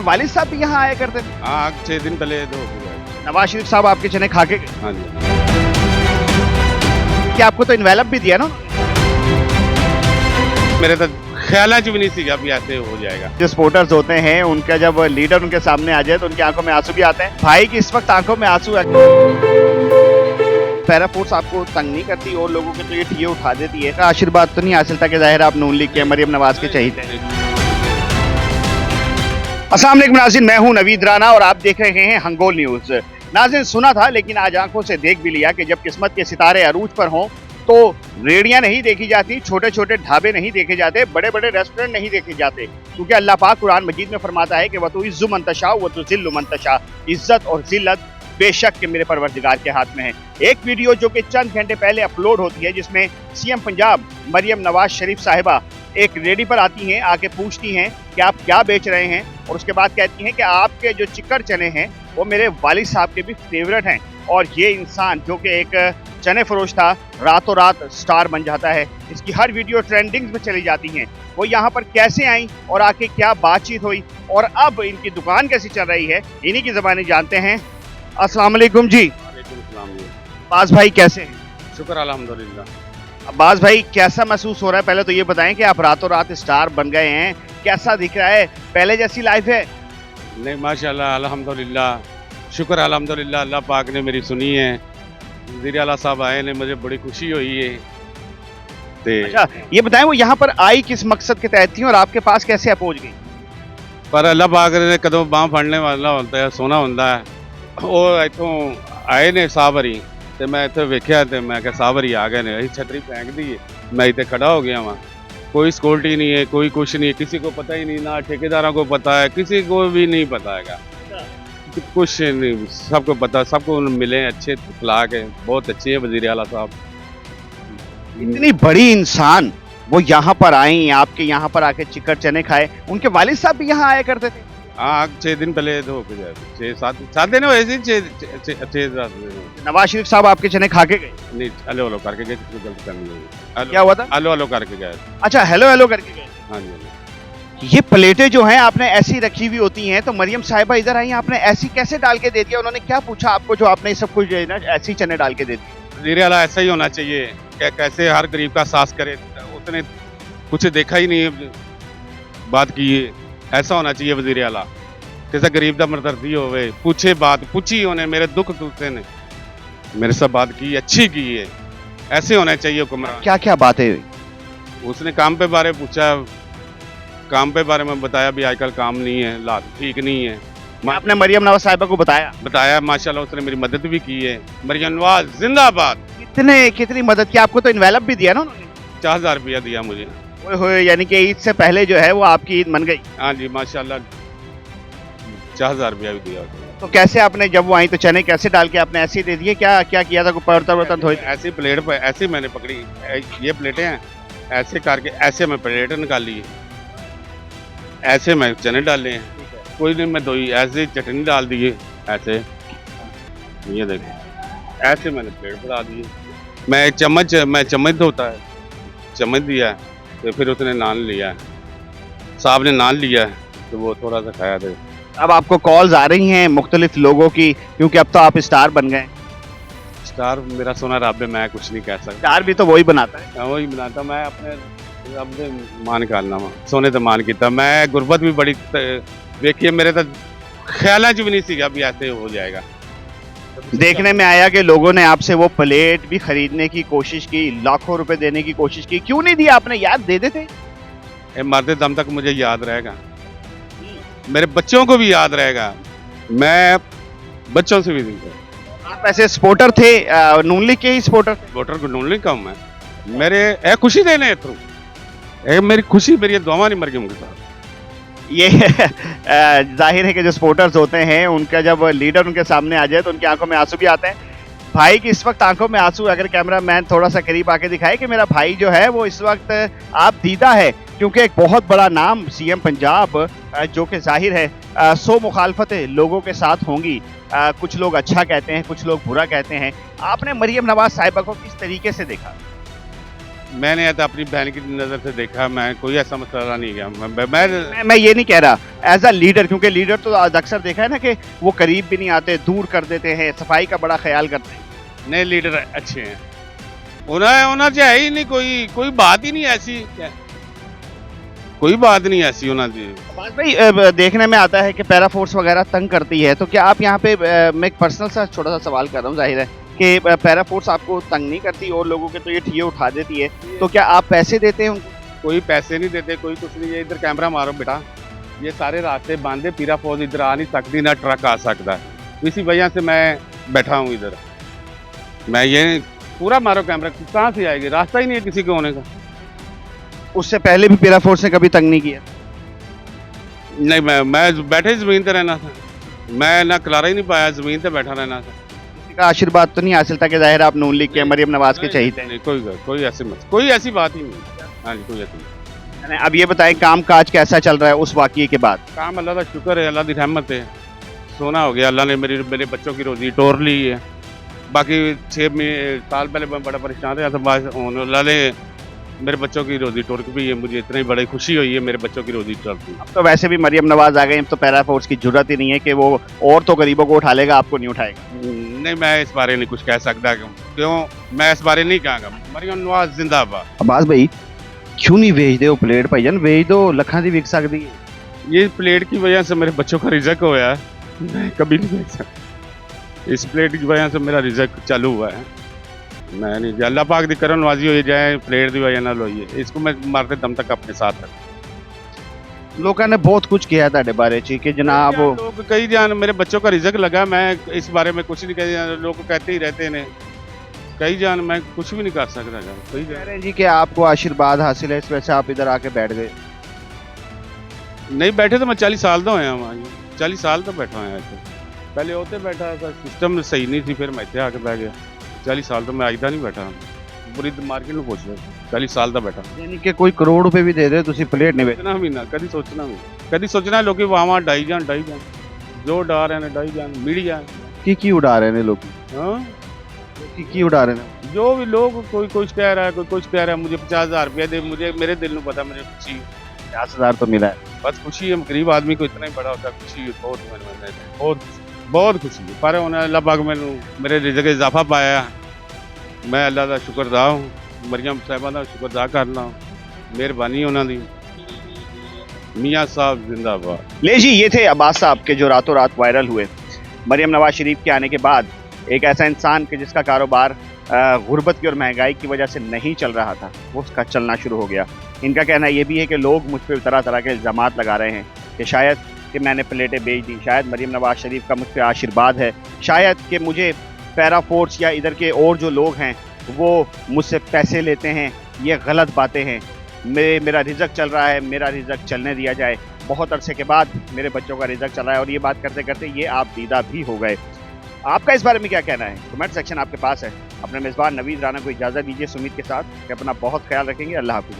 वालिद साहब भी यहाँ आया करते थे? हाँ 6 दिन पहले तो हो गया। नवाज शरीफ साहब आपके चने खा के गए? हाँ जी। क्या आपको तो इन्वेलप भी दिया ना? मेरे तो ख्याल भी नहीं सीखा भी ऐसे हो जाएगा। जो सपोर्टर्स होते हैं उनका जब लीडर उनके सामने आ जाए तो उनकी आंखों में आंसू भी आते हैं। भाई की इस वक्त आंखों में आंसू है। पैरा फोर्स आपको तंग नहीं करती और लोगों के तो ये ठिये उठा देती है? आशीर्वाद तो नहीं हासिल था कि जाहिर आप नून लीग के मरियम नवाज के चहीते हैं। अस्सलाम वालेकुम नाज़रीन, मैं हूं नवीद राना और आप देख रहे हैं हंगोल न्यूज। नाज़रीन, सुना था लेकिन आज आंखों से देख भी लिया कि जब किस्मत के सितारे अरूज पर हों तो रेडियां नहीं देखी जाती, छोटे छोटे ढाबे नहीं देखे जाते, बड़े बड़े रेस्टोरेंट नहीं देखे जाते, क्योंकि अल्लाह पाक कुरान मजीद में फरमाता है कि वतुइज़्ज़ु मन तशा व तुज़िल्लु मन तशा, इज्जत और जिल्लत बेशक के मेरे परवरदिगार के हाथ में है। एक वीडियो जो कि चंद घंटे पहले अपलोड होती है जिसमें सीएम पंजाब मरियम नवाज शरीफ साहिबा एक रेडी पर आती हैं, आके पूछती हैं कि आप क्या बेच रहे हैं, और उसके बाद कहती हैं कि आपके जो चिक्कर चने हैं वो मेरे वालिद साहब के भी फेवरेट हैं। और ये इंसान जो कि एक चने फरोश था रातों रात स्टार बन जाता है। इसकी हर वीडियो ट्रेंडिंग्स में चली जाती हैं। वो यहाँ पर कैसे आई और आके क्या बातचीत हुई और अब इनकी दुकान कैसी चल रही है, इन्हीं की ज़बानी जानते हैं। अस्सलाम वालेकुम जी। अब्बास भाई कैसे हैं? शुक्र अल्हम्दुलिल्लाह। अब्बास भाई कैसा महसूस हो रहा है? पहले तो ये बताएं कि आप रातों रात स्टार बन गए हैं, कैसा दिख रहा है? पहले जैसी लाइफ है? नहीं माशाल्लाह अल्हम्दुलिल्लाह, शुक्र अल्हम्दुलिल्लाह, अल्लाह पाक ने मेरी सुनी है। वज़ीर आला साहब आए ने, मुझे बड़ी खुशी हुई है। अच्छा ये बताएं वो यहाँ पर आई किस मकसद के तहत थी और आपके पास कैसे पहुँच गई? पर अल्लाह पाक ने कदों बांह फड़ने वाला होता है, सोना होता है। ਉਹ ਇੱਥੋਂ ਆਏ ਨੇ ਸਾਹਬਰੀ ਤੇ ਮੈਂ ਇੱਥੇ ਵੇਖਿਆ ਤੇ ਮੈਂ ਕਿਹਾ ਸਾਹਬਰੀ ਆ ਗਏ ਨੇ, ਅਸੀਂ ਛਤਰੀ ਫੈਂਕਦੀ ਹੈ, मैं ਇੱਥੇ खड़ा हो गया वहाँ। कोई सिक्योरिटी नहीं है, कोई कुछ नहीं है, किसी को पता ही नहीं, ना ठेकेदारों को पता है, किसी को भी नहीं पता है, कुछ नहीं, सबको पता, सबको मिले अच्छे अखलाक है, बहुत अच्छे हैं वज़ीर आला साहब। इतनी बड़ी इंसान वो यहाँ पर आई, आपके यहाँ पर आके चिकन चने खाए, उनके वालिद साहब भी यहाँ आया करते थे? हाँ 6 दिन पहले तो हो गया, 6-7 दिन हुए थे, 6 दिन। नवाज शरीफ साहब आपके चने खा के गए? नहीं, हेलो हेलो करके गए, किसी को गलत करनी है। क्या हुआ था? हेलो हेलो करके गए। अच्छा हेलो हेलो करके गए। हाँ जी। ये प्लेटें जो हैं आपने ऐसी रखी हुई होती हैं, तो मरियम साहिबा इधर आई, आपने ऐसी कैसे डाल के दे दिया? उन्होंने क्या पूछा आपको जो आपने सब कुछ ना ऐसी चने डाल के दे दिए? वज़ीर आला ऐसा ही होना चाहिए कि कैसे हर गरीब का साथ करे, उसने कुछ देखा ही नहीं, बात की ऐसा होना चाहिए वज़ीर आला, किसी गरीब का मरदर्दी होवे, पूछे बात पूछी, उन्हें मेरे दुख तुझसे ने मेरे से बात की, अच्छी की है, ऐसे होना चाहिए हुक्मरान। क्या क्या बातें हुई? उसने काम पे बारे पूछा, काम पे बारे में बताया भी आजकल काम नहीं है, हालात ठीक नहीं है। आपने मरियम नवाज साहिबा को बताया? माशाल्लाह उसने मेरी मदद भी की है। मरियम नवाज जिंदाबाद। कितनी मदद की? आपको तो इन्वेलप भी दिया ना उन्होंने? 4000 रुपया दिया मुझे। यानी कि ईद से पहले जो है वो आपकी ईद मन गई? हाँ जी माशाल्लाह, 4000 रुपया भी दिया। तो कैसे आपने जब वो आई तो चने कैसे डाल के आपने ऐसे दे दिए? क्या क्या किया था? बर्तन धोए? ऐसी प्लेट पर ऐसे मैंने पकड़ी, ये प्लेटें हैं, ऐसे करके ऐसे मैं प्लेट निकाली, ऐसे मैं चने डाले हैं, कोई नहीं मैं धोई, ऐसे चटनी डाल दिए, ऐसे ये देखो, ऐसे मैंने प्लेट पर डाल दिए। मैं चम्मच धोता है, चम्मच दिया तो फिर उसने नान लिया, साहब ने नान लिया तो वो थोड़ा सा खाया था। अब आपको कॉल्स आ रही हैं मुख्तलिफ लोगों की, क्योंकि अब तो आप स्टार बन गए? स्टार मेरा सोना रब है, मैं कुछ नहीं कह सकता। स्टार भी तो वही बनाता है? वही बनाता, मैं अपने रब दे मान करना वा, सोने तो मान किया। मैं गुरबत भी बड़ी देखिए, मेरे तो ख्याल भी नहीं सीखा भी ऐसे हो जाएगा। देखने में आया कि लोगों ने आपसे वो प्लेट भी खरीदने की कोशिश की, लाखों रुपए देने की कोशिश की, क्यों नहीं दिया आपने? याद दे देते। मरते दम तक मुझे याद रहेगा, मेरे बच्चों को भी याद रहेगा, मैं बच्चों से भी दूंगा। आप ऐसे सपोर्टर थे, नून लीग के ही सपोर्टर? वोटर को नून लीग का हूं मैं, मेरे खुशी देने थ्रू, मेरी खुशी, मेरी दुआवां नहीं मर गई उनके साथ। ये जाहिर है कि जो सपोर्टर्स होते हैं उनका जब लीडर उनके सामने आ जाए तो उनकी आंखों में आंसू भी आते हैं। भाई की इस वक्त आंखों में आंसू, अगर कैमरा मैन थोड़ा सा करीब आके दिखाए कि मेरा भाई जो है वो इस वक्त आप दीदा है, क्योंकि एक बहुत बड़ा नाम सीएम पंजाब, जो कि जाहिर है 100 मुखालफतें लोगों के साथ होंगी, कुछ लोग अच्छा कहते हैं, कुछ लोग बुरा कहते हैं। आपने मरियम नवाज साहिबा को किस तरीके से देखा? मैंने तो अपनी बहन की नज़र से देखा, मैं कोई ऐसा मसला नहीं गया। मैं ये नहीं कह रहा एज अ लीडर, क्योंकि लीडर तो आज अक्सर देखा है ना कि वो करीब भी नहीं आते, दूर कर देते हैं, सफाई का बड़ा ख्याल करते हैं। नए लीडर अच्छे हैं, उन्होंने है ही नहीं, कोई बात ही नहीं ऐसी, कोई बात नहीं ऐसी उन्होंने। अब्बास भाई, देखने में आता है कि पैरा फोर्स वगैरह तंग करती है, तो क्या आप यहाँ पे मैं एक पर्सनल सा छोटा सा सवाल कर रहा हूँ, जाहिर है कि पैरा फोर्स आपको तंग नहीं करती और लोगों के तो ये ठिये उठा देती है, तो क्या आप पैसे देते हैं उनको? कोई पैसे नहीं देते, कोई कुछ नहीं है। इधर कैमरा मारो बेटा, ये सारे रास्ते बंद है, पीरा फौज इधर आ नहीं सकती, ना ट्रक आ सकता है। इसी वजह से मैं बैठा हूँ इधर। मैं ये पूरा मारो कैमरा, कहाँ से आएगी, रास्ता ही नहीं है किसी के होने का। उससे पहले भी पैरा फोर्स ने कभी तंग नहीं किया? नहीं, मैं बैठे ज़मीन पे रहना था, मैं ना खिलारा ही नहीं पाया, ज़मीन पे बैठा रहना था। किसी का आशीर्वाद तो नहीं हासिल था कि जाहिर आप नून लीग के मरियम नवाज के चाहिए नहीं, कोई ऐसी बात ही नहीं। हाँ जी, कोई ऐसी नहीं। अब ये बताएं काम काज कैसा चल रहा है उस वाक़ये के बाद? काम अल्लाह का शुक्र है, अल्लाह की रहमत है, सोना हो गया। अल्लाह ने मेरे बच्चों की रोज़ी टोर ली है। बाकी 6 साल पहले मैं बड़ा परेशान रहा था, बाद अल्लाह ने मेरे बच्चों की रोज़ी टोर भी है, मुझे इतनी बड़ी खुशी हुई है मेरे बच्चों की रोज़ी टोरती। अब तो वैसे भी मरियम नवाज आ गई, अब तो पैरा फोर्स की जरूरत ही नहीं है कि वो और तो गरीबों को उठा लेगा, आपको नहीं उठाएगा। नहीं, मैं इस बारे में कुछ कह सकता, क्यों मैं इस बारे नहीं कहूँगा। मरियम नवाज जिंदाबाद। अब्बास भाई क्यों नहीं भेज दे प्लेट भाईजान, भेज दो, लखा दी विक सकती है। ये प्लेट की वजह से मेरे बच्चों का रिजक हुआ है, मैं कभी नहीं भेज सकता। इस प्लेट की वजह से मेरा रिजक चालू हुआ है। मैं नहीं, अल्लाह पाक दी करन नवाजी हो जाए, प्लेट की वजह ना होइए, इसको मैं मरते दम तक अपने साथ रख। लोगों ने बहुत कुछ किया ਤੁਹਾਡੇ ਬਾਰੇ ਚ कि जनाब लोग कई जान मेरे बच्चों का रिजक लगा, मैं इस बारे में कुछ नहीं कह, लोग कहते ही रहते हैं कई जान, मैं कुछ भी नहीं कर सकता। कई कह रहे हैं जी कि आपको आशीर्वाद हासिल है, इस वजह से आप इधर आके बैठ गए। नहीं बैठे तो मैं 40 साल तो होया वहाँ, 40 साल तो बैठा हुआ है। पहले होते बैठा था, सिस्टम सही नहीं थी, फिर मैं इतने आके बैठ गया। 40 साल तो मैं आईदा नहीं बैठा, पूरी मार्केट में पूछ रहे 40 साल तो बैठा। यानी कि कोई करोड़ रुपए भी दे दे तुसी प्लेट नहीं सोचना भी ना, कभी सोचना लोग वहाँ डाई जान जो डा रहे हैं, डाई जान मीडिया की उड़ा रहे हैं लोग, हाँ की उड़ा रहे हैं जो भी लोग, कोई कुछ कह रहा है, कोई कुछ कह रहा है। मुझे 50,000 रुपया दे, मुझे मेरे दिल में पता, मुझे खुशी 50,000 तो मिला है, बस खुशी है। गरीब आदमी को इतना ही बड़ा होता है, खुशी बहुत खुशी है। पर उन्हें अल्लाह पाक मैंने मेरे रिज़्क़ में इजाफा पाया, मैं अल्लाह का शुक्रदा हूँ, मरियम साहिबा का शुक्रदा करना, मेहरबानी उन्होंने दी। मियाँ साहब जिंदाबाद। ले जी, ये थे अब्बास साहब के जो रातों रात वायरल हुए मरियम नवाज शरीफ के आने के बाद। एक ऐसा इंसान कि जिसका कारोबार गुर्बत की और महंगाई की वजह से नहीं चल रहा था, वो उसका चलना शुरू हो गया। इनका कहना ये भी है कि लोग मुझ पर तरह तरह के इल्ज़ामात लगा रहे हैं कि शायद कि मैंने प्लेटें बेच दी, शायद मरियम नवाज शरीफ का मुझ पर आशीर्वाद है, शायद कि मुझे पैरा फोर्स या इधर के और जो लोग हैं वो मुझसे पैसे लेते हैं। ये गलत बातें हैं। मेरा रिज़्क़ चल रहा है, मेरा रिज़्क़ चलने दिया जाए। बहुत अरसे के बाद मेरे बच्चों का रिज़्क़ चल रहा है और ये बात करते करते ये आप दीदा भी हो गए। आपका इस बारे में क्या कहना है? कमेंट सेक्शन आपके पास है। अपने मेज़बान नवीद राना को इजाज़त दीजिए सुमीत के साथ कि अपना बहुत ख्याल रखेंगे। अल्लाह हाफ़िज़।